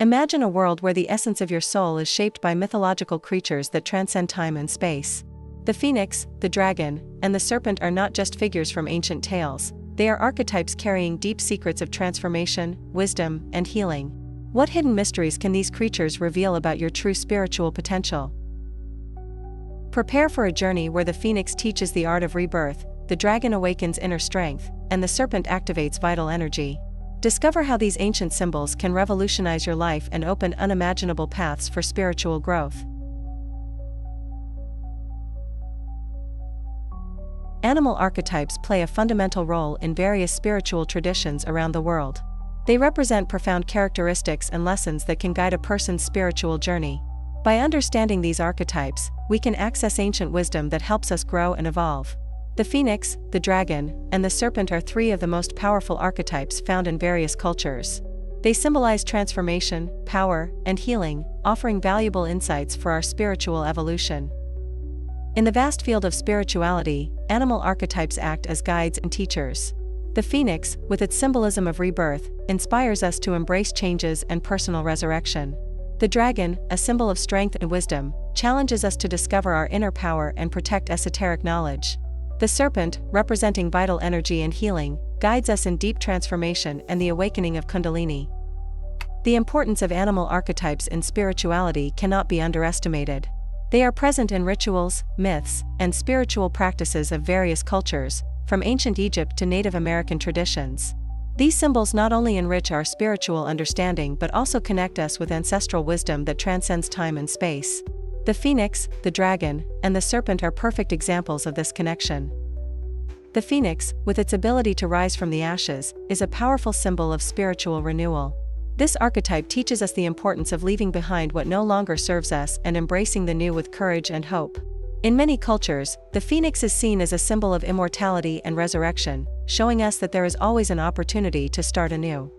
Imagine a world where the essence of your soul is shaped by mythological creatures that transcend time and space. The phoenix, the dragon, and the serpent are not just figures from ancient tales, they are archetypes carrying deep secrets of transformation, wisdom, and healing. What hidden mysteries can these creatures reveal about your true spiritual potential? Prepare for a journey where the phoenix teaches the art of rebirth, the dragon awakens inner strength, and the serpent activates vital energy. Discover how these ancient symbols can revolutionize your life and open unimaginable paths for spiritual growth. Animal archetypes play a fundamental role in various spiritual traditions around the world. They represent profound characteristics and lessons that can guide a person's spiritual journey. By understanding these archetypes, we can access ancient wisdom that helps us grow and evolve. The phoenix, the dragon, and the serpent are three of the most powerful archetypes found in various cultures. They symbolize transformation, power, and healing, offering valuable insights for our spiritual evolution. In the vast field of spirituality, animal archetypes act as guides and teachers. The phoenix, with its symbolism of rebirth, inspires us to embrace changes and personal resurrection. The dragon, a symbol of strength and wisdom, challenges us to discover our inner power and protect esoteric knowledge. The serpent, representing vital energy and healing, guides us in deep transformation and the awakening of Kundalini. The importance of animal archetypes in spirituality cannot be underestimated. They are present in rituals, myths, and spiritual practices of various cultures, from ancient Egypt to Native American traditions. These symbols not only enrich our spiritual understanding but also connect us with ancestral wisdom that transcends time and space. The phoenix, the dragon, and the serpent are perfect examples of this connection. The phoenix, with its ability to rise from the ashes, is a powerful symbol of spiritual renewal. This archetype teaches us the importance of leaving behind what no longer serves us and embracing the new with courage and hope. In many cultures, the phoenix is seen as a symbol of immortality and resurrection, showing us that there is always an opportunity to start anew.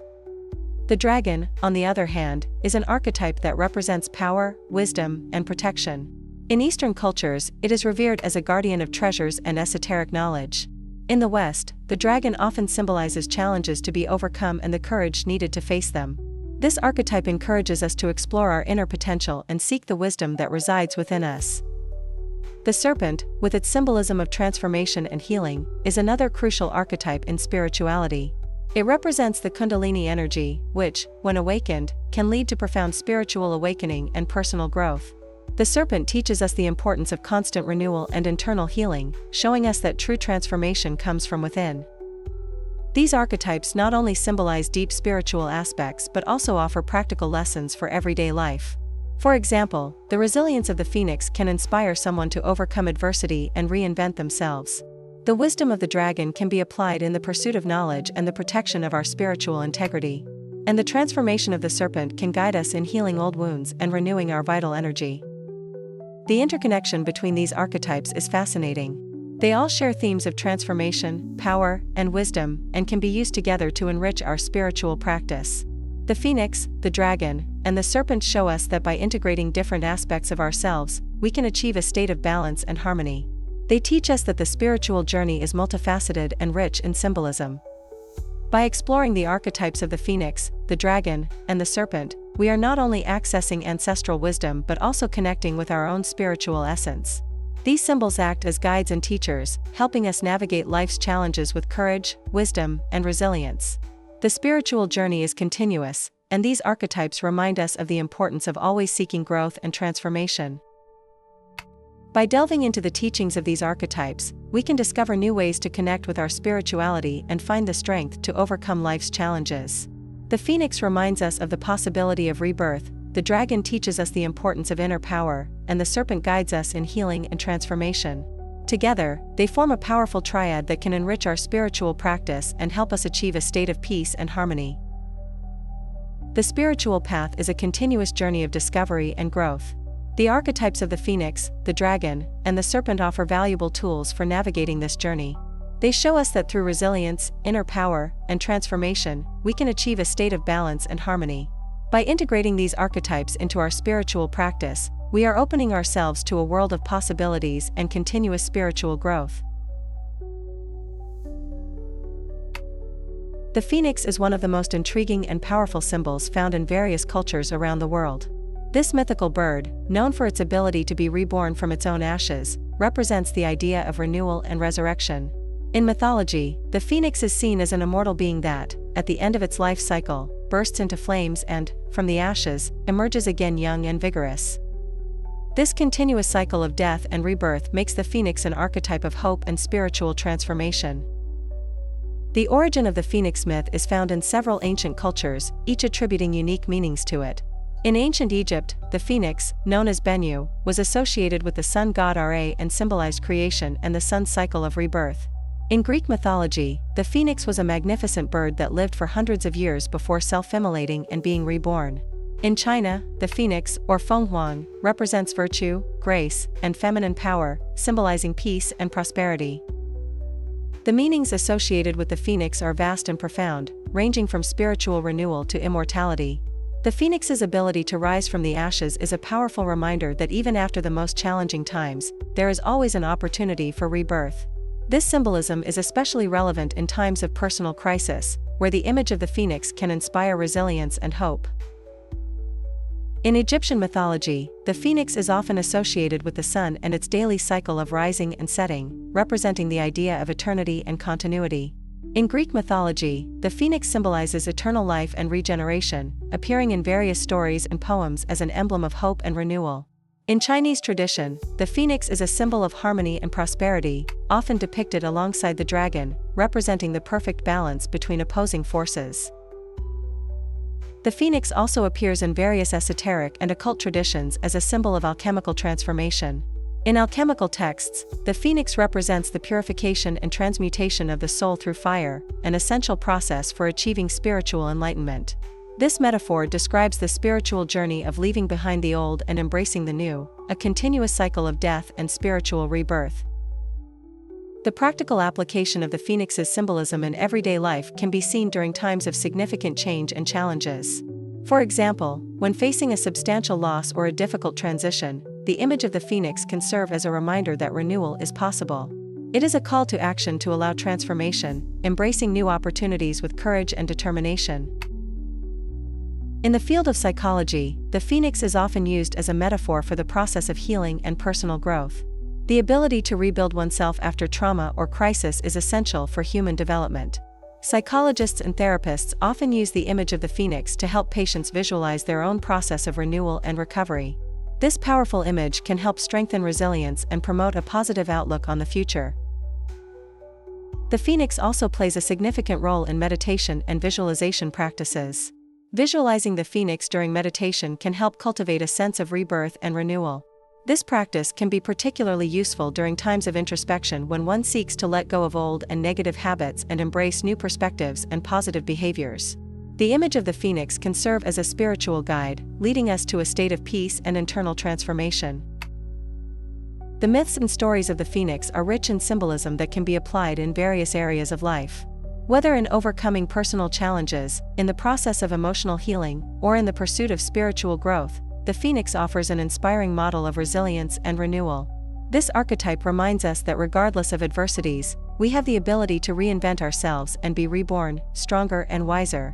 The dragon, on the other hand, is an archetype that represents power, wisdom, and protection. In Eastern cultures, it is revered as a guardian of treasures and esoteric knowledge. In the West, the dragon often symbolizes challenges to be overcome and the courage needed to face them. This archetype encourages us to explore our inner potential and seek the wisdom that resides within us. The serpent, with its symbolism of transformation and healing, is another crucial archetype in spirituality. It represents the Kundalini energy, which, when awakened, can lead to profound spiritual awakening and personal growth. The serpent teaches us the importance of constant renewal and internal healing, showing us that true transformation comes from within. These archetypes not only symbolize deep spiritual aspects but also offer practical lessons for everyday life. For example, the resilience of the phoenix can inspire someone to overcome adversity and reinvent themselves. The wisdom of the dragon can be applied in the pursuit of knowledge and the protection of our spiritual integrity. And the transformation of the serpent can guide us in healing old wounds and renewing our vital energy. The interconnection between these archetypes is fascinating. They all share themes of transformation, power, and wisdom, and can be used together to enrich our spiritual practice. The phoenix, the dragon, and the serpent show us that by integrating different aspects of ourselves, we can achieve a state of balance and harmony. They teach us that the spiritual journey is multifaceted and rich in symbolism. By exploring the archetypes of the phoenix, the dragon, and the serpent, we are not only accessing ancestral wisdom but also connecting with our own spiritual essence. These symbols act as guides and teachers, helping us navigate life's challenges with courage, wisdom, and resilience. The spiritual journey is continuous, and these archetypes remind us of the importance of always seeking growth and transformation. By delving into the teachings of these archetypes, we can discover new ways to connect with our spirituality and find the strength to overcome life's challenges. The phoenix reminds us of the possibility of rebirth, the dragon teaches us the importance of inner power, and the serpent guides us in healing and transformation. Together, they form a powerful triad that can enrich our spiritual practice and help us achieve a state of peace and harmony. The spiritual path is a continuous journey of discovery and growth. The archetypes of the phoenix, the dragon, and the serpent offer valuable tools for navigating this journey. They show us that through resilience, inner power, and transformation, we can achieve a state of balance and harmony. By integrating these archetypes into our spiritual practice, we are opening ourselves to a world of possibilities and continuous spiritual growth. The phoenix is one of the most intriguing and powerful symbols found in various cultures around the world. This mythical bird, known for its ability to be reborn from its own ashes, represents the idea of renewal and resurrection. In mythology, the phoenix is seen as an immortal being that, at the end of its life cycle, bursts into flames and, from the ashes, emerges again young and vigorous. This continuous cycle of death and rebirth makes the phoenix an archetype of hope and spiritual transformation. The origin of the phoenix myth is found in several ancient cultures, each attributing unique meanings to it. In ancient Egypt, the phoenix, known as Bennu, was associated with the sun god Ra and symbolized creation and the sun's cycle of rebirth. In Greek mythology, the phoenix was a magnificent bird that lived for hundreds of years before self-immolating and being reborn. In China, the phoenix, or fenghuang, represents virtue, grace, and feminine power, symbolizing peace and prosperity. The meanings associated with the phoenix are vast and profound, ranging from spiritual renewal to immortality. The phoenix's ability to rise from the ashes is a powerful reminder that even after the most challenging times, there is always an opportunity for rebirth. This symbolism is especially relevant in times of personal crisis, where the image of the phoenix can inspire resilience and hope. In Egyptian mythology, the phoenix is often associated with the sun and its daily cycle of rising and setting, representing the idea of eternity and continuity. In Greek mythology, the phoenix symbolizes eternal life and regeneration, appearing in various stories and poems as an emblem of hope and renewal. In Chinese tradition, the phoenix is a symbol of harmony and prosperity, often depicted alongside the dragon, representing the perfect balance between opposing forces. The phoenix also appears in various esoteric and occult traditions as a symbol of alchemical transformation. In alchemical texts, the phoenix represents the purification and transmutation of the soul through fire, an essential process for achieving spiritual enlightenment. This metaphor describes the spiritual journey of leaving behind the old and embracing the new, a continuous cycle of death and spiritual rebirth. The practical application of the phoenix's symbolism in everyday life can be seen during times of significant change and challenges. For example, when facing a substantial loss or a difficult transition, the image of the phoenix can serve as a reminder that renewal is possible. It is a call to action to allow transformation, embracing new opportunities with courage and determination. In the field of psychology, the phoenix is often used as a metaphor for the process of healing and personal growth. The ability to rebuild oneself after trauma or crisis is essential for human development. Psychologists and therapists often use the image of the phoenix to help patients visualize their own process of renewal and recovery. This powerful image can help strengthen resilience and promote a positive outlook on the future. The phoenix also plays a significant role in meditation and visualization practices. Visualizing the phoenix during meditation can help cultivate a sense of rebirth and renewal. This practice can be particularly useful during times of introspection when one seeks to let go of old and negative habits and embrace new perspectives and positive behaviors. The image of the phoenix can serve as a spiritual guide, leading us to a state of peace and internal transformation. The myths and stories of the phoenix are rich in symbolism that can be applied in various areas of life. Whether in overcoming personal challenges, in the process of emotional healing, or in the pursuit of spiritual growth, the phoenix offers an inspiring model of resilience and renewal. This archetype reminds us that regardless of adversities, we have the ability to reinvent ourselves and be reborn, stronger and wiser.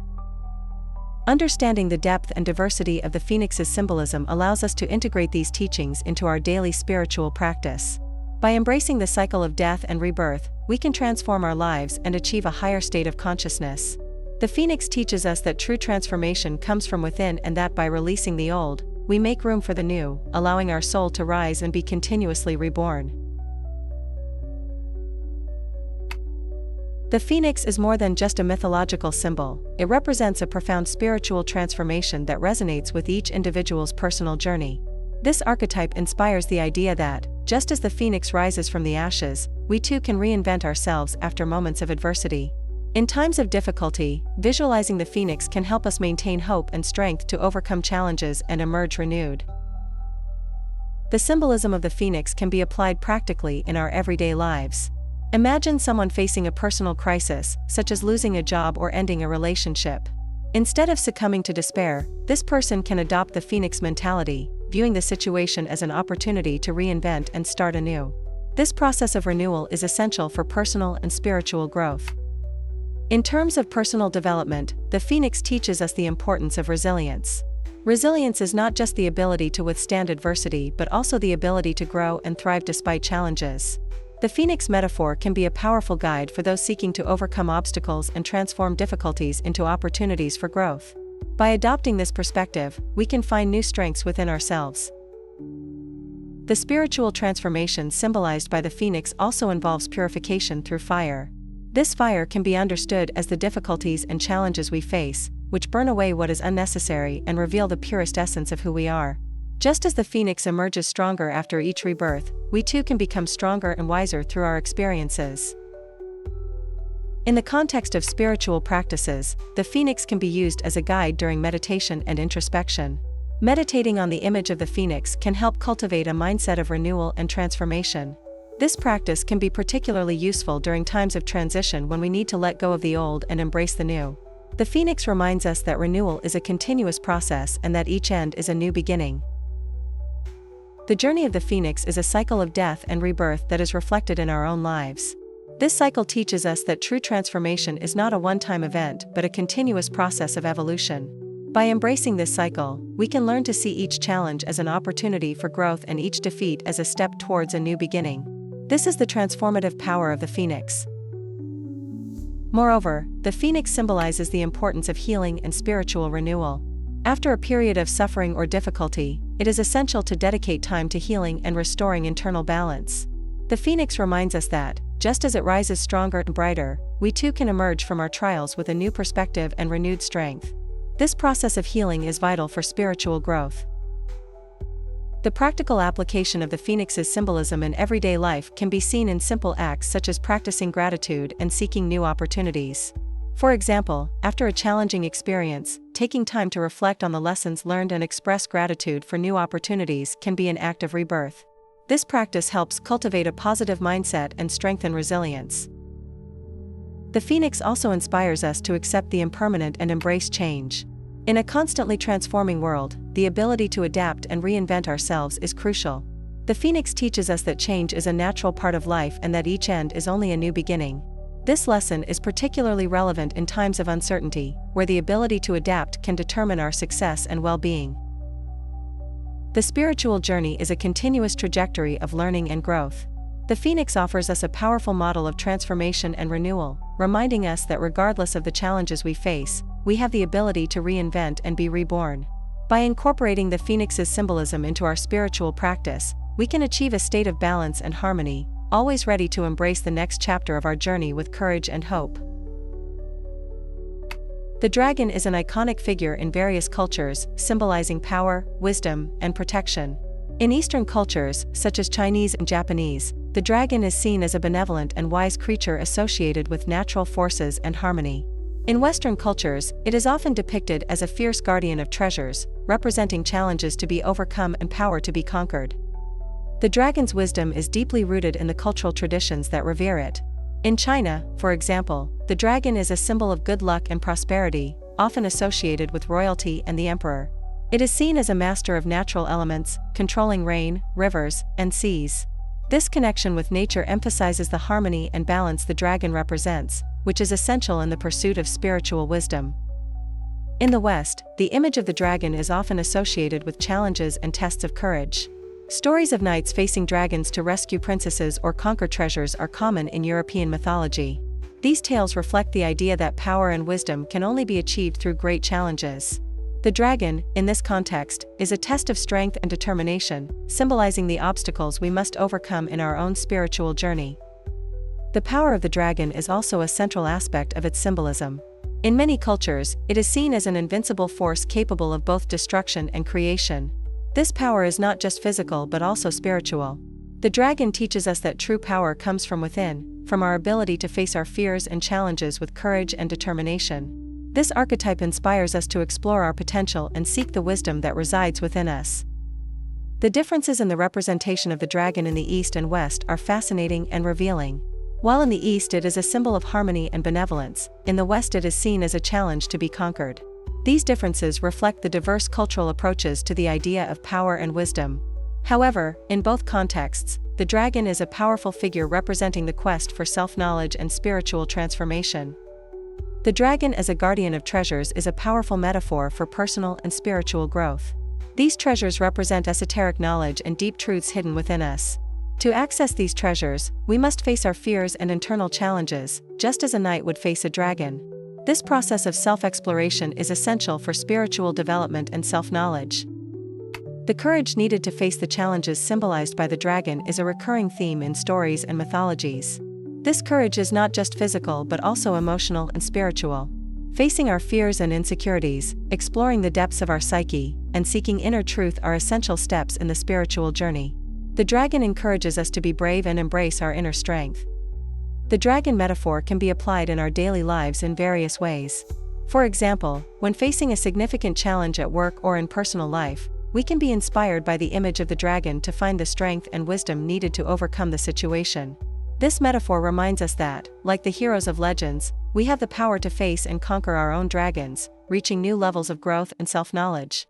Understanding the depth and diversity of the phoenix's symbolism allows us to integrate these teachings into our daily spiritual practice. By embracing the cycle of death and rebirth, we can transform our lives and achieve a higher state of consciousness. The phoenix teaches us that true transformation comes from within and that by releasing the old, we make room for the new, allowing our soul to rise and be continuously reborn. The phoenix is more than just a mythological symbol, it represents a profound spiritual transformation that resonates with each individual's personal journey. This archetype inspires the idea that, just as the phoenix rises from the ashes, we too can reinvent ourselves after moments of adversity. In times of difficulty, visualizing the phoenix can help us maintain hope and strength to overcome challenges and emerge renewed. The symbolism of the phoenix can be applied practically in our everyday lives. Imagine someone facing a personal crisis, such as losing a job or ending a relationship. Instead of succumbing to despair, this person can adopt the phoenix mentality, viewing the situation as an opportunity to reinvent and start anew. This process of renewal is essential for personal and spiritual growth. In terms of personal development, the Phoenix teaches us the importance of resilience. Resilience is not just the ability to withstand adversity but also the ability to grow and thrive despite challenges. The Phoenix metaphor can be a powerful guide for those seeking to overcome obstacles and transform difficulties into opportunities for growth. By adopting this perspective, we can find new strengths within ourselves. The spiritual transformation symbolized by the Phoenix also involves purification through fire. This fire can be understood as the difficulties and challenges we face, which burn away what is unnecessary and reveal the purest essence of who we are. Just as the Phoenix emerges stronger after each rebirth, we too can become stronger and wiser through our experiences. In the context of spiritual practices, the Phoenix can be used as a guide during meditation and introspection. Meditating on the image of the Phoenix can help cultivate a mindset of renewal and transformation. This practice can be particularly useful during times of transition when we need to let go of the old and embrace the new. The Phoenix reminds us that renewal is a continuous process and that each end is a new beginning. The journey of the Phoenix is a cycle of death and rebirth that is reflected in our own lives. This cycle teaches us that true transformation is not a one-time event but a continuous process of evolution. By embracing this cycle, we can learn to see each challenge as an opportunity for growth and each defeat as a step towards a new beginning. This is the transformative power of the Phoenix. Moreover, the Phoenix symbolizes the importance of healing and spiritual renewal. After a period of suffering or difficulty, it is essential to dedicate time to healing and restoring internal balance. The Phoenix reminds us that, just as it rises stronger and brighter, we too can emerge from our trials with a new perspective and renewed strength. This process of healing is vital for spiritual growth. The practical application of the Phoenix's symbolism in everyday life can be seen in simple acts such as practicing gratitude and seeking new opportunities. For example, after a challenging experience, taking time to reflect on the lessons learned and express gratitude for new opportunities can be an act of rebirth. This practice helps cultivate a positive mindset and strengthen resilience. The Phoenix also inspires us to accept the impermanent and embrace change. In a constantly transforming world, the ability to adapt and reinvent ourselves is crucial. The Phoenix teaches us that change is a natural part of life and that each end is only a new beginning. This lesson is particularly relevant in times of uncertainty, where the ability to adapt can determine our success and well-being. The spiritual journey is a continuous trajectory of learning and growth. The Phoenix offers us a powerful model of transformation and renewal, reminding us that regardless of the challenges we face, we have the ability to reinvent and be reborn. By incorporating the Phoenix's symbolism into our spiritual practice, we can achieve a state of balance and harmony, always ready to embrace the next chapter of our journey with courage and hope. The dragon is an iconic figure in various cultures, symbolizing power, wisdom, and protection. In Eastern cultures, such as Chinese and Japanese, the dragon is seen as a benevolent and wise creature associated with natural forces and harmony. In Western cultures, it is often depicted as a fierce guardian of treasures, representing challenges to be overcome and power to be conquered. The dragon's wisdom is deeply rooted in the cultural traditions that revere it. In China, for example, the dragon is a symbol of good luck and prosperity, often associated with royalty and the emperor. It is seen as a master of natural elements, controlling rain, rivers, and seas. This connection with nature emphasizes the harmony and balance the dragon represents, which is essential in the pursuit of spiritual wisdom. In the West, the image of the dragon is often associated with challenges and tests of courage. Stories of knights facing dragons to rescue princesses or conquer treasures are common in European mythology. These tales reflect the idea that power and wisdom can only be achieved through great challenges. The dragon, in this context, is a test of strength and determination, symbolizing the obstacles we must overcome in our own spiritual journey. The power of the dragon is also a central aspect of its symbolism. In many cultures, it is seen as an invincible force capable of both destruction and creation. This power is not just physical but also spiritual. The dragon teaches us that true power comes from within, from our ability to face our fears and challenges with courage and determination. This archetype inspires us to explore our potential and seek the wisdom that resides within us. The differences in the representation of the dragon in the East and West are fascinating and revealing. While in the East it is a symbol of harmony and benevolence, in the West it is seen as a challenge to be conquered. These differences reflect the diverse cultural approaches to the idea of power and wisdom. However, in both contexts, the dragon is a powerful figure representing the quest for self-knowledge and spiritual transformation. The dragon as a guardian of treasures is a powerful metaphor for personal and spiritual growth. These treasures represent esoteric knowledge and deep truths hidden within us. To access these treasures, we must face our fears and internal challenges, just as a knight would face a dragon. This process of self-exploration is essential for spiritual development and self-knowledge. The courage needed to face the challenges symbolized by the dragon is a recurring theme in stories and mythologies. This courage is not just physical but also emotional and spiritual. Facing our fears and insecurities, exploring the depths of our psyche, and seeking inner truth are essential steps in the spiritual journey. The dragon encourages us to be brave and embrace our inner strength. The dragon metaphor can be applied in our daily lives in various ways. For example, when facing a significant challenge at work or in personal life, we can be inspired by the image of the dragon to find the strength and wisdom needed to overcome the situation. This metaphor reminds us that, like the heroes of legends, we have the power to face and conquer our own dragons, reaching new levels of growth and self-knowledge.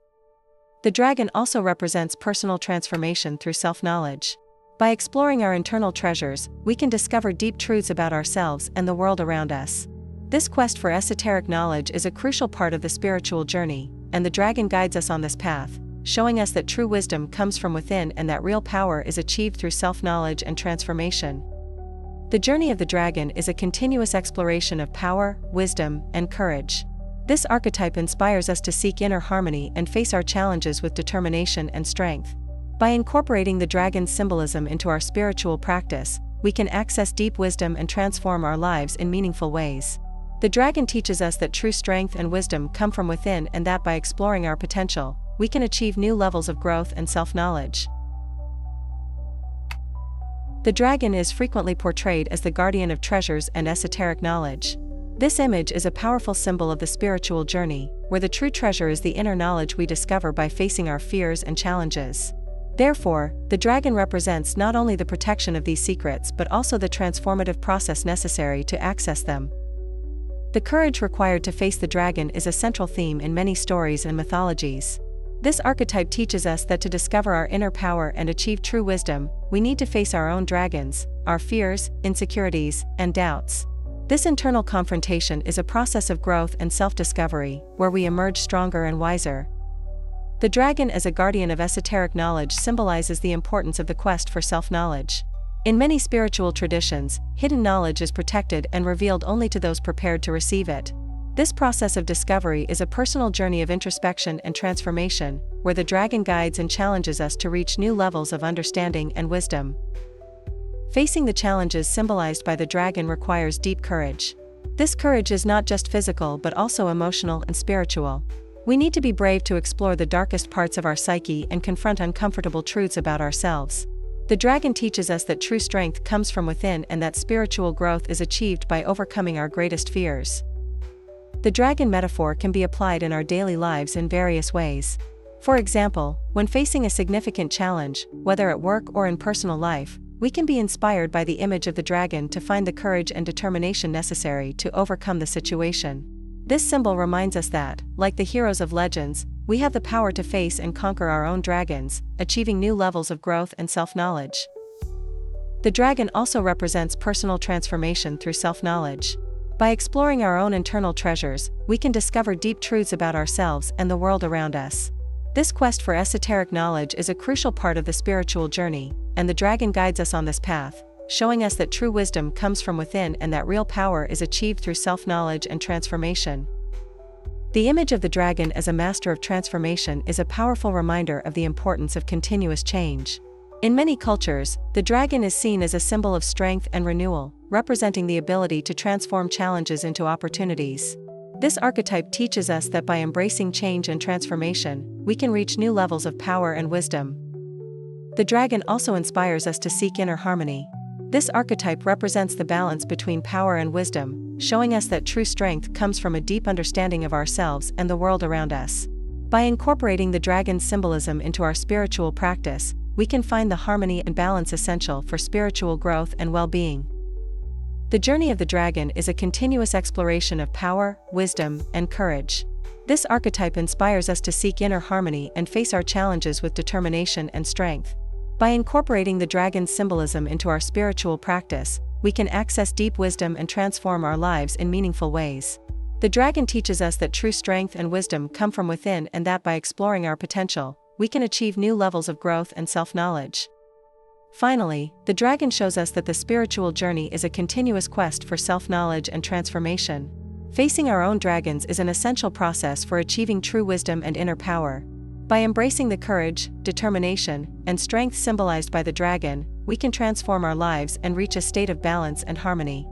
The dragon also represents personal transformation through self-knowledge. By exploring our internal treasures, we can discover deep truths about ourselves and the world around us. This quest for esoteric knowledge is a crucial part of the spiritual journey, and the dragon guides us on this path, showing us that true wisdom comes from within and that real power is achieved through self-knowledge and transformation. The journey of the dragon is a continuous exploration of power, wisdom, and courage. This archetype inspires us to seek inner harmony and face our challenges with determination and strength. By incorporating the dragon's symbolism into our spiritual practice, we can access deep wisdom and transform our lives in meaningful ways. The dragon teaches us that true strength and wisdom come from within and that by exploring our potential, we can achieve new levels of growth and self-knowledge. The dragon is frequently portrayed as the guardian of treasures and esoteric knowledge. This image is a powerful symbol of the spiritual journey, where the true treasure is the inner knowledge we discover by facing our fears and challenges. Therefore, the dragon represents not only the protection of these secrets but also the transformative process necessary to access them. The courage required to face the dragon is a central theme in many stories and mythologies. This archetype teaches us that to discover our inner power and achieve true wisdom, we need to face our own dragons, our fears, insecurities, and doubts. This internal confrontation is a process of growth and self-discovery, where we emerge stronger and wiser. The dragon as a guardian of esoteric knowledge symbolizes the importance of the quest for self-knowledge. In many spiritual traditions, hidden knowledge is protected and revealed only to those prepared to receive it. This process of discovery is a personal journey of introspection and transformation, where the dragon guides and challenges us to reach new levels of understanding and wisdom. Facing the challenges symbolized by the dragon requires deep courage. This courage is not just physical but also emotional and spiritual. We need to be brave to explore the darkest parts of our psyche and confront uncomfortable truths about ourselves. The dragon teaches us that true strength comes from within and that spiritual growth is achieved by overcoming our greatest fears. The dragon metaphor can be applied in our daily lives in various ways. For example, when facing a significant challenge, whether at work or in personal life, we can be inspired by the image of the dragon to find the courage and determination necessary to overcome the situation. This symbol reminds us that, like the heroes of legends, we have the power to face and conquer our own dragons, achieving new levels of growth and self-knowledge. The dragon also represents personal transformation through self-knowledge. By exploring our own internal treasures, we can discover deep truths about ourselves and the world around us. This quest for esoteric knowledge is a crucial part of the spiritual journey, and the dragon guides us on this path, showing us that true wisdom comes from within and that real power is achieved through self-knowledge and transformation. The image of the dragon as a master of transformation is a powerful reminder of the importance of continuous change. In many cultures, the dragon is seen as a symbol of strength and renewal, representing the ability to transform challenges into opportunities. This archetype teaches us that by embracing change and transformation, we can reach new levels of power and wisdom. The dragon also inspires us to seek inner harmony. This archetype represents the balance between power and wisdom, showing us that true strength comes from a deep understanding of ourselves and the world around us. By incorporating the dragon's symbolism into our spiritual practice, we can find the harmony and balance essential for spiritual growth and well-being. The journey of the dragon is a continuous exploration of power, wisdom, and courage. This archetype inspires us to seek inner harmony and face our challenges with determination and strength. By incorporating the dragon's symbolism into our spiritual practice, we can access deep wisdom and transform our lives in meaningful ways. The dragon teaches us that true strength and wisdom come from within and that by exploring our potential, we can achieve new levels of growth and self-knowledge. Finally, the dragon shows us that the spiritual journey is a continuous quest for self-knowledge and transformation. Facing our own dragons is an essential process for achieving true wisdom and inner power. By embracing the courage, determination, and strength symbolized by the dragon, we can transform our lives and reach a state of balance and harmony.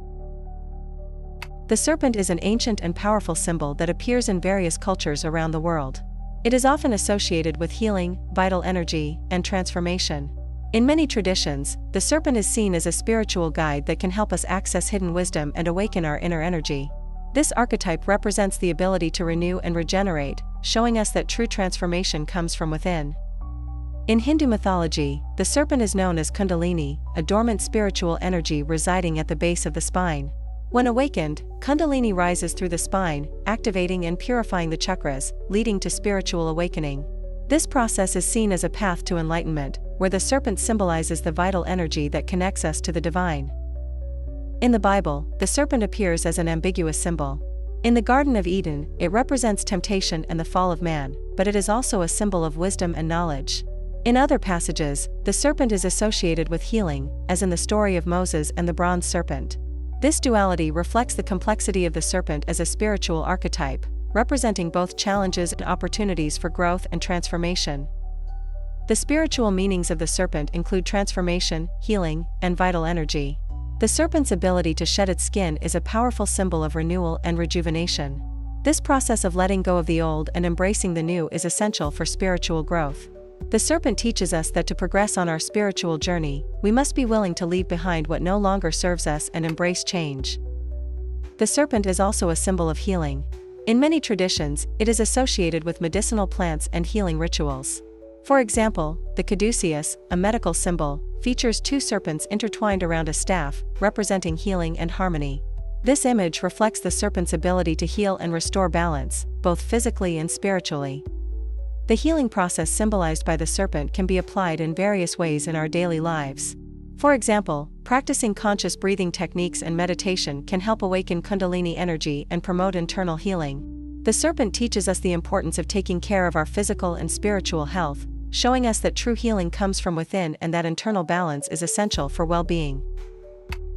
The serpent is an ancient and powerful symbol that appears in various cultures around the world. It is often associated with healing, vital energy, and transformation. In many traditions, the serpent is seen as a spiritual guide that can help us access hidden wisdom and awaken our inner energy. This archetype represents the ability to renew and regenerate, showing us that true transformation comes from within. In Hindu mythology, the serpent is known as Kundalini, a dormant spiritual energy residing at the base of the spine. When awakened, Kundalini rises through the spine, activating and purifying the chakras, leading to spiritual awakening. This process is seen as a path to enlightenment, where the serpent symbolizes the vital energy that connects us to the divine. In the Bible, the serpent appears as an ambiguous symbol. In the Garden of Eden, it represents temptation and the fall of man, but it is also a symbol of wisdom and knowledge. In other passages, the serpent is associated with healing, as in the story of Moses and the bronze serpent. This duality reflects the complexity of the serpent as a spiritual archetype, representing both challenges and opportunities for growth and transformation. The spiritual meanings of the serpent include transformation, healing, and vital energy. The serpent's ability to shed its skin is a powerful symbol of renewal and rejuvenation. This process of letting go of the old and embracing the new is essential for spiritual growth. The serpent teaches us that to progress on our spiritual journey, we must be willing to leave behind what no longer serves us and embrace change. The serpent is also a symbol of healing. In many traditions, it is associated with medicinal plants and healing rituals. For example, the caduceus, a medical symbol, features two serpents intertwined around a staff, representing healing and harmony. This image reflects the serpent's ability to heal and restore balance, both physically and spiritually. The healing process symbolized by the serpent can be applied in various ways in our daily lives. For example, practicing conscious breathing techniques and meditation can help awaken Kundalini energy and promote internal healing. The serpent teaches us the importance of taking care of our physical and spiritual health, showing us that true healing comes from within and that internal balance is essential for well-being.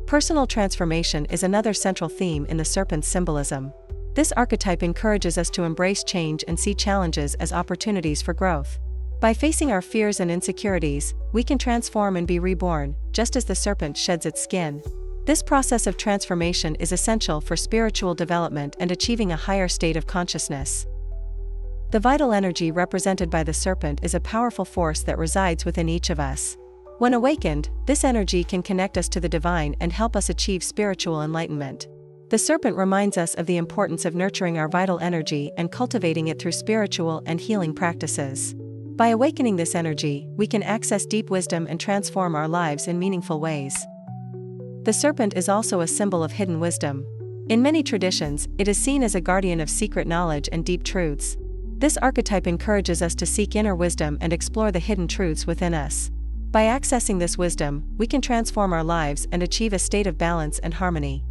Personal transformation is another central theme in the serpent's symbolism. This archetype encourages us to embrace change and see challenges as opportunities for growth. By facing our fears and insecurities, we can transform and be reborn, just as the serpent sheds its skin. This process of transformation is essential for spiritual development and achieving a higher state of consciousness. The vital energy represented by the serpent is a powerful force that resides within each of us. When awakened, this energy can connect us to the divine and help us achieve spiritual enlightenment. The serpent reminds us of the importance of nurturing our vital energy and cultivating it through spiritual and healing practices. By awakening this energy, we can access deep wisdom and transform our lives in meaningful ways. The serpent is also a symbol of hidden wisdom. In many traditions, it is seen as a guardian of secret knowledge and deep truths. This archetype encourages us to seek inner wisdom and explore the hidden truths within us. By accessing this wisdom, we can transform our lives and achieve a state of balance and harmony.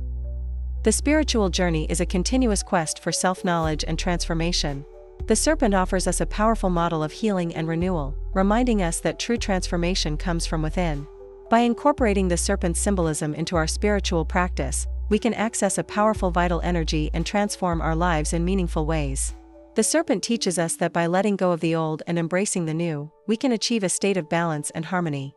The spiritual journey is a continuous quest for self-knowledge and transformation. The serpent offers us a powerful model of healing and renewal, reminding us that true transformation comes from within. By incorporating the serpent's symbolism into our spiritual practice, we can access a powerful vital energy and transform our lives in meaningful ways. The serpent teaches us that by letting go of the old and embracing the new, we can achieve a state of balance and harmony.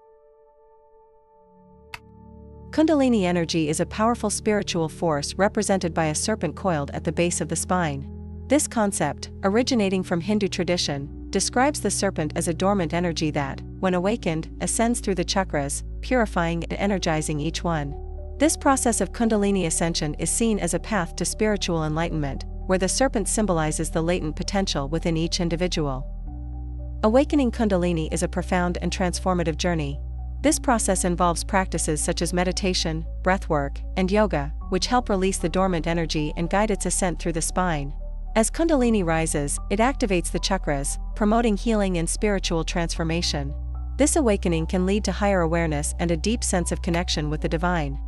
Kundalini energy is a powerful spiritual force represented by a serpent coiled at the base of the spine. This concept, originating from Hindu tradition, describes the serpent as a dormant energy that, when awakened, ascends through the chakras, purifying and energizing each one. This process of Kundalini ascension is seen as a path to spiritual enlightenment, where the serpent symbolizes the latent potential within each individual. Awakening Kundalini is a profound and transformative journey. This process involves practices such as meditation, breathwork, and yoga, which help release the dormant energy and guide its ascent through the spine. As Kundalini rises, it activates the chakras, promoting healing and spiritual transformation. This awakening can lead to higher awareness and a deep sense of connection with the divine.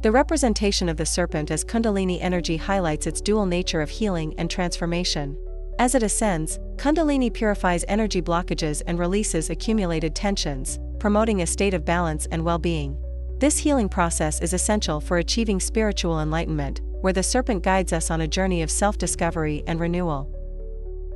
The representation of the serpent as Kundalini energy highlights its dual nature of healing and transformation. As it ascends, Kundalini purifies energy blockages and releases accumulated tensions, promoting a state of balance and well-being. This healing process is essential for achieving spiritual enlightenment, where the serpent guides us on a journey of self-discovery and renewal.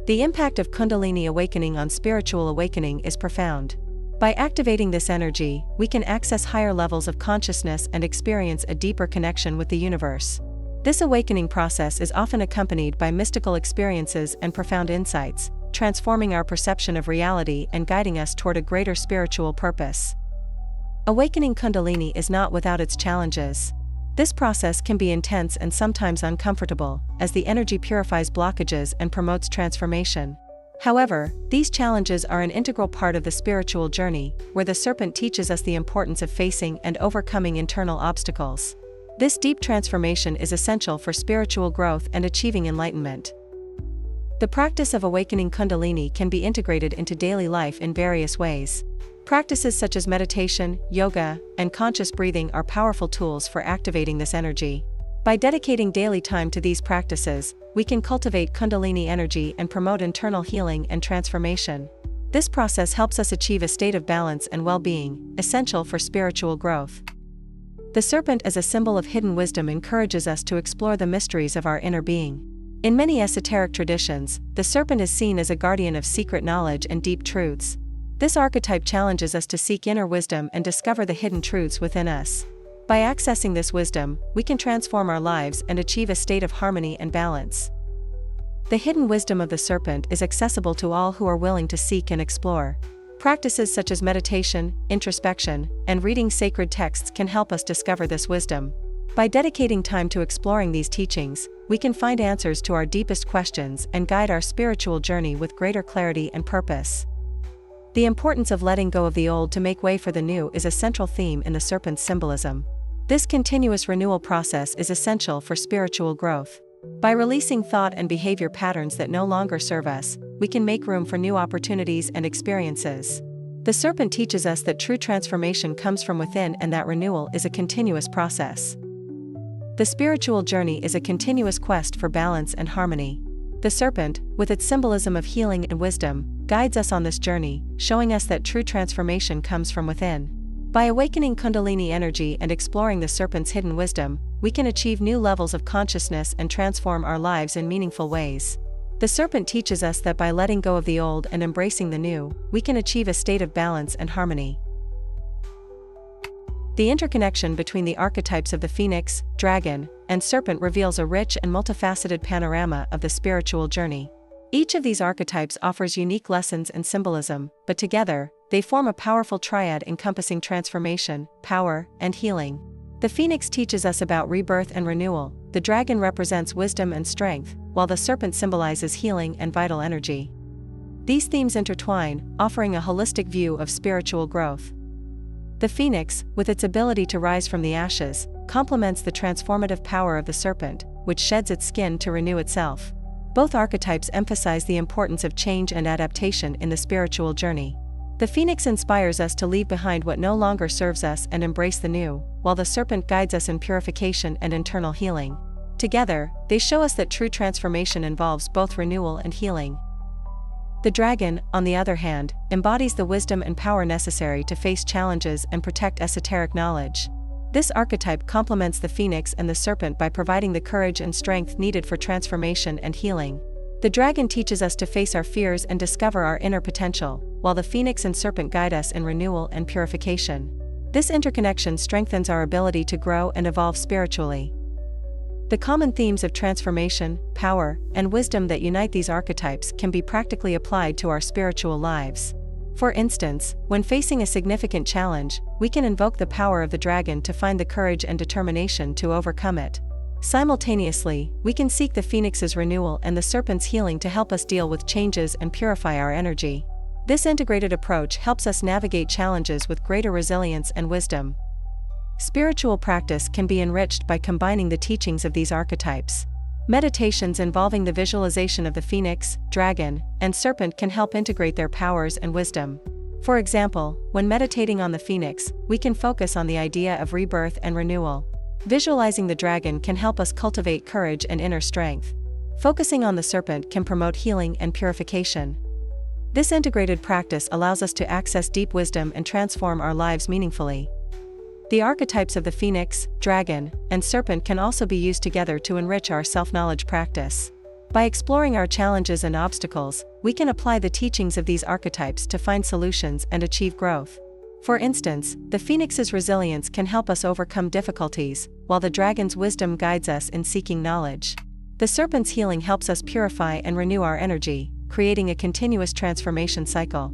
The impact of Kundalini awakening on spiritual awakening is profound. By activating this energy, we can access higher levels of consciousness and experience a deeper connection with the universe. This awakening process is often accompanied by mystical experiences and profound insights, transforming our perception of reality and guiding us toward a greater spiritual purpose. Awakening Kundalini is not without its challenges. This process can be intense and sometimes uncomfortable, as the energy purifies blockages and promotes transformation. However, these challenges are an integral part of the spiritual journey, where the serpent teaches us the importance of facing and overcoming internal obstacles. This deep transformation is essential for spiritual growth and achieving enlightenment. The practice of awakening Kundalini can be integrated into daily life in various ways. Practices such as meditation, yoga, and conscious breathing are powerful tools for activating this energy. By dedicating daily time to these practices, we can cultivate Kundalini energy and promote internal healing and transformation. This process helps us achieve a state of balance and well-being, essential for spiritual growth. The serpent as a symbol of hidden wisdom encourages us to explore the mysteries of our inner being. In many esoteric traditions, the serpent is seen as a guardian of secret knowledge and deep truths. This archetype challenges us to seek inner wisdom and discover the hidden truths within us. By accessing this wisdom, we can transform our lives and achieve a state of harmony and balance. The hidden wisdom of the serpent is accessible to all who are willing to seek and explore. Practices such as meditation, introspection, and reading sacred texts can help us discover this wisdom. By dedicating time to exploring these teachings, we can find answers to our deepest questions and guide our spiritual journey with greater clarity and purpose. The importance of letting go of the old to make way for the new is a central theme in the serpent's symbolism. This continuous renewal process is essential for spiritual growth. By releasing thought and behavior patterns that no longer serve us, we can make room for new opportunities and experiences. The serpent teaches us that true transformation comes from within and that renewal is a continuous process. The spiritual journey is a continuous quest for balance and harmony. The serpent, with its symbolism of healing and wisdom, guides us on this journey, showing us that true transformation comes from within. By awakening Kundalini energy and exploring the serpent's hidden wisdom, we can achieve new levels of consciousness and transform our lives in meaningful ways. The serpent teaches us that by letting go of the old and embracing the new, we can achieve a state of balance and harmony. The interconnection between the archetypes of the phoenix, dragon, and serpent reveals a rich and multifaceted panorama of the spiritual journey. Each of these archetypes offers unique lessons and symbolism, but together, they form a powerful triad encompassing transformation, power, and healing. The phoenix teaches us about rebirth and renewal, the dragon represents wisdom and strength, while the serpent symbolizes healing and vital energy. These themes intertwine, offering a holistic view of spiritual growth. The phoenix, with its ability to rise from the ashes, complements the transformative power of the serpent, which sheds its skin to renew itself. Both archetypes emphasize the importance of change and adaptation in the spiritual journey. The phoenix inspires us to leave behind what no longer serves us and embrace the new, while the serpent guides us in purification and internal healing. Together, they show us that true transformation involves both renewal and healing. The dragon, on the other hand, embodies the wisdom and power necessary to face challenges and protect esoteric knowledge. This archetype complements the phoenix and the serpent by providing the courage and strength needed for transformation and healing. The dragon teaches us to face our fears and discover our inner potential, while the phoenix and serpent guide us in renewal and purification. This interconnection strengthens our ability to grow and evolve spiritually. The common themes of transformation, power, and wisdom that unite these archetypes can be practically applied to our spiritual lives. For instance, when facing a significant challenge, we can invoke the power of the dragon to find the courage and determination to overcome it. Simultaneously, we can seek the phoenix's renewal and the serpent's healing to help us deal with changes and purify our energy. This integrated approach helps us navigate challenges with greater resilience and wisdom. Spiritual practice can be enriched by combining the teachings of these archetypes. Meditations involving the visualization of the phoenix, dragon, and serpent can help integrate their powers and wisdom. For example, when meditating on the phoenix, we can focus on the idea of rebirth and renewal. Visualizing the dragon can help us cultivate courage and inner strength. Focusing on the serpent can promote healing and purification. This integrated practice allows us to access deep wisdom and transform our lives meaningfully. The archetypes of the phoenix, dragon, and serpent can also be used together to enrich our self-knowledge practice. By exploring our challenges and obstacles, we can apply the teachings of these archetypes to find solutions and achieve growth. For instance, the phoenix's resilience can help us overcome difficulties, while the dragon's wisdom guides us in seeking knowledge. The serpent's healing helps us purify and renew our energy, creating a continuous transformation cycle.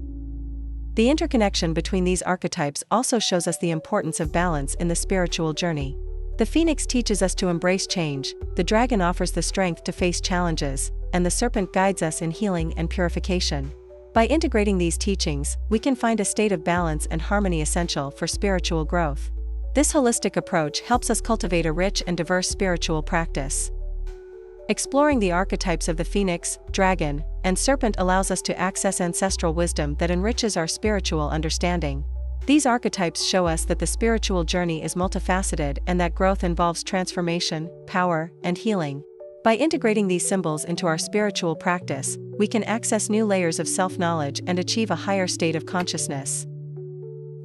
The interconnection between these archetypes also shows us the importance of balance in the spiritual journey. The phoenix teaches us to embrace change, the dragon offers the strength to face challenges, and the serpent guides us in healing and purification. By integrating these teachings, we can find a state of balance and harmony essential for spiritual growth. This holistic approach helps us cultivate a rich and diverse spiritual practice. Exploring the archetypes of the phoenix, dragon, and serpent allows us to access ancestral wisdom that enriches our spiritual understanding. These archetypes show us that the spiritual journey is multifaceted and that growth involves transformation, power, and healing. By integrating these symbols into our spiritual practice, we can access new layers of self-knowledge and achieve a higher state of consciousness.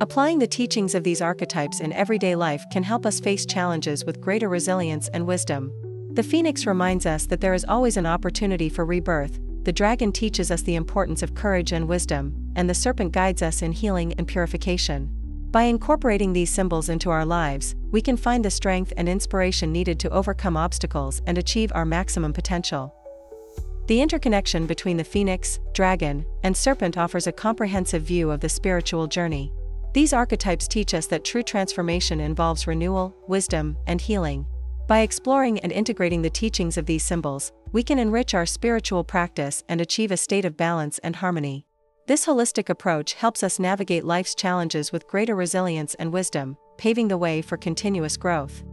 Applying the teachings of these archetypes in everyday life can help us face challenges with greater resilience and wisdom. The phoenix reminds us that there is always an opportunity for rebirth, the dragon teaches us the importance of courage and wisdom, and the serpent guides us in healing and purification. By incorporating these symbols into our lives, we can find the strength and inspiration needed to overcome obstacles and achieve our maximum potential. The interconnection between the phoenix, dragon, and serpent offers a comprehensive view of the spiritual journey. These archetypes teach us that true transformation involves renewal, wisdom, and healing. By exploring and integrating the teachings of these symbols, we can enrich our spiritual practice and achieve a state of balance and harmony. This holistic approach helps us navigate life's challenges with greater resilience and wisdom, paving the way for continuous growth.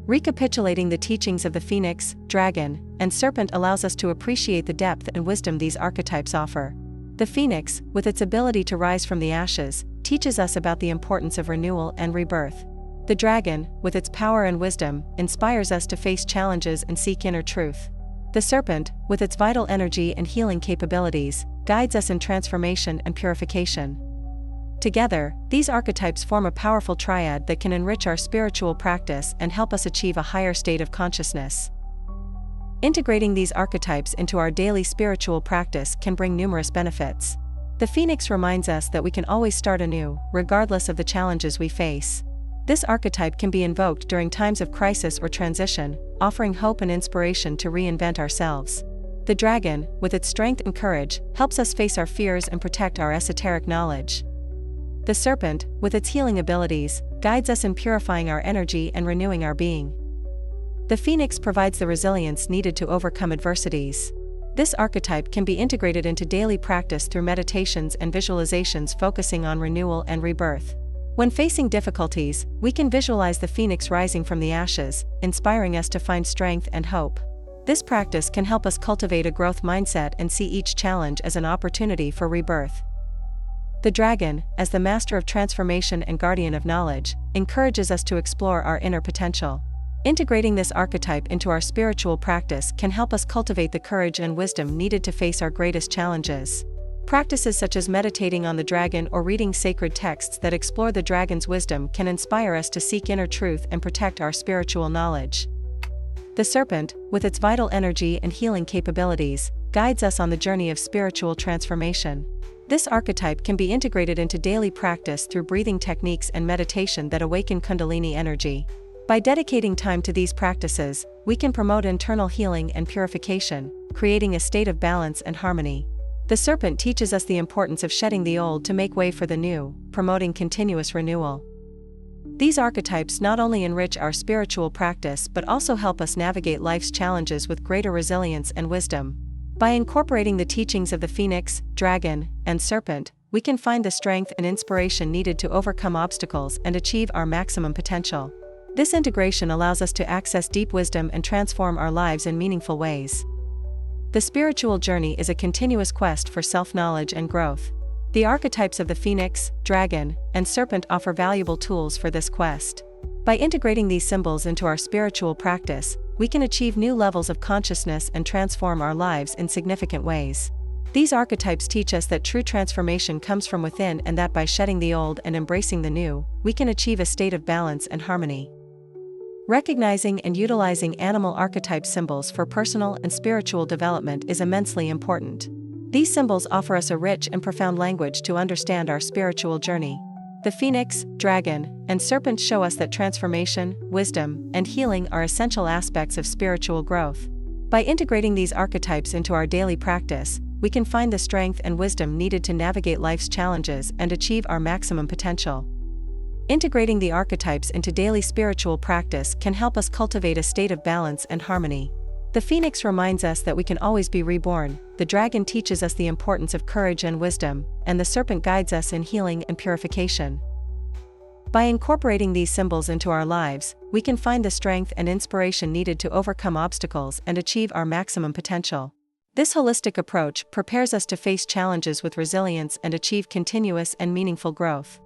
Recapitulating the teachings of the phoenix, dragon, and serpent allows us to appreciate the depth and wisdom these archetypes offer. The phoenix, with its ability to rise from the ashes, teaches us about the importance of renewal and rebirth. The dragon, with its power and wisdom, inspires us to face challenges and seek inner truth. The serpent, with its vital energy and healing capabilities, guides us in transformation and purification. Together, these archetypes form a powerful triad that can enrich our spiritual practice and help us achieve a higher state of consciousness. Integrating these archetypes into our daily spiritual practice can bring numerous benefits. The phoenix reminds us that we can always start anew, regardless of the challenges we face. This archetype can be invoked during times of crisis or transition, offering hope and inspiration to reinvent ourselves. The dragon, with its strength and courage, helps us face our fears and protect our esoteric knowledge. The serpent, with its healing abilities, guides us in purifying our energy and renewing our being. The phoenix provides the resilience needed to overcome adversities. This archetype can be integrated into daily practice through meditations and visualizations focusing on renewal and rebirth. When facing difficulties, we can visualize the phoenix rising from the ashes, inspiring us to find strength and hope. This practice can help us cultivate a growth mindset and see each challenge as an opportunity for rebirth. The dragon, as the master of transformation and guardian of knowledge, encourages us to explore our inner potential. Integrating this archetype into our spiritual practice can help us cultivate the courage and wisdom needed to face our greatest challenges. Practices such as meditating on the dragon or reading sacred texts that explore the dragon's wisdom can inspire us to seek inner truth and protect our spiritual knowledge. The serpent, with its vital energy and healing capabilities, guides us on the journey of spiritual transformation. This archetype can be integrated into daily practice through breathing techniques and meditation that awaken Kundalini energy. By dedicating time to these practices, we can promote internal healing and purification, creating a state of balance and harmony. The serpent teaches us the importance of shedding the old to make way for the new, promoting continuous renewal. These archetypes not only enrich our spiritual practice but also help us navigate life's challenges with greater resilience and wisdom. By incorporating the teachings of the phoenix, dragon, and serpent, we can find the strength and inspiration needed to overcome obstacles and achieve our maximum potential. This integration allows us to access deep wisdom and transform our lives in meaningful ways. The spiritual journey is a continuous quest for self-knowledge and growth. The archetypes of the phoenix, dragon, and serpent offer valuable tools for this quest. By integrating these symbols into our spiritual practice, we can achieve new levels of consciousness and transform our lives in significant ways. These archetypes teach us that true transformation comes from within and that by shedding the old and embracing the new, we can achieve a state of balance and harmony. Recognizing and utilizing animal archetype symbols for personal and spiritual development is immensely important. These symbols offer us a rich and profound language to understand our spiritual journey. The phoenix, dragon, and serpent show us that transformation, wisdom, and healing are essential aspects of spiritual growth. By integrating these archetypes into our daily practice, we can find the strength and wisdom needed to navigate life's challenges and achieve our maximum potential. Integrating the archetypes into daily spiritual practice can help us cultivate a state of balance and harmony. The phoenix reminds us that we can always be reborn, the dragon teaches us the importance of courage and wisdom, and the serpent guides us in healing and purification. By incorporating these symbols into our lives, we can find the strength and inspiration needed to overcome obstacles and achieve our maximum potential. This holistic approach prepares us to face challenges with resilience and achieve continuous and meaningful growth.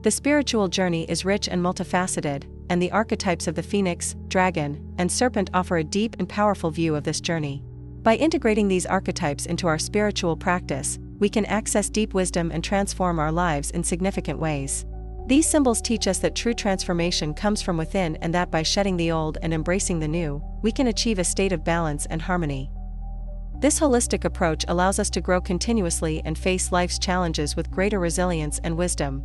The spiritual journey is rich and multifaceted, and the archetypes of the phoenix, dragon, and serpent offer a deep and powerful view of this journey. By integrating these archetypes into our spiritual practice, we can access deep wisdom and transform our lives in significant ways. These symbols teach us that true transformation comes from within and that by shedding the old and embracing the new, we can achieve a state of balance and harmony. This holistic approach allows us to grow continuously and face life's challenges with greater resilience and wisdom.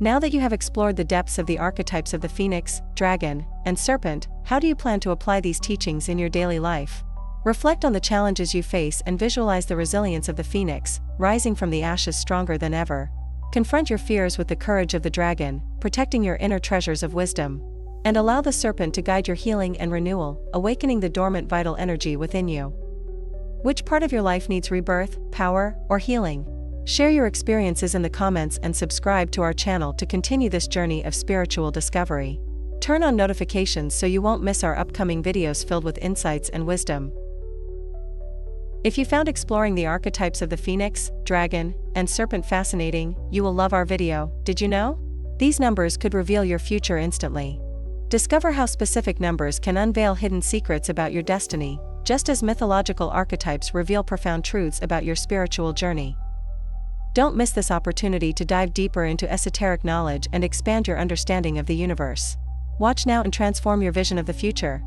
Now that you have explored the depths of the archetypes of the phoenix, dragon, and serpent, how do you plan to apply these teachings in your daily life? Reflect on the challenges you face and visualize the resilience of the phoenix, rising from the ashes stronger than ever. Confront your fears with the courage of the dragon, protecting your inner treasures of wisdom. And allow the serpent to guide your healing and renewal, awakening the dormant vital energy within you. Which part of your life needs rebirth, power, or healing? Share your experiences in the comments and subscribe to our channel to continue this journey of spiritual discovery. Turn on notifications so you won't miss our upcoming videos filled with insights and wisdom. If you found exploring the archetypes of the phoenix, dragon, and serpent fascinating, you will love our video. Did you know? These numbers could reveal your future instantly. Discover how specific numbers can unveil hidden secrets about your destiny, just as mythological archetypes reveal profound truths about your spiritual journey. Don't miss this opportunity to dive deeper into esoteric knowledge and expand your understanding of the universe. Watch now and transform your vision of the future.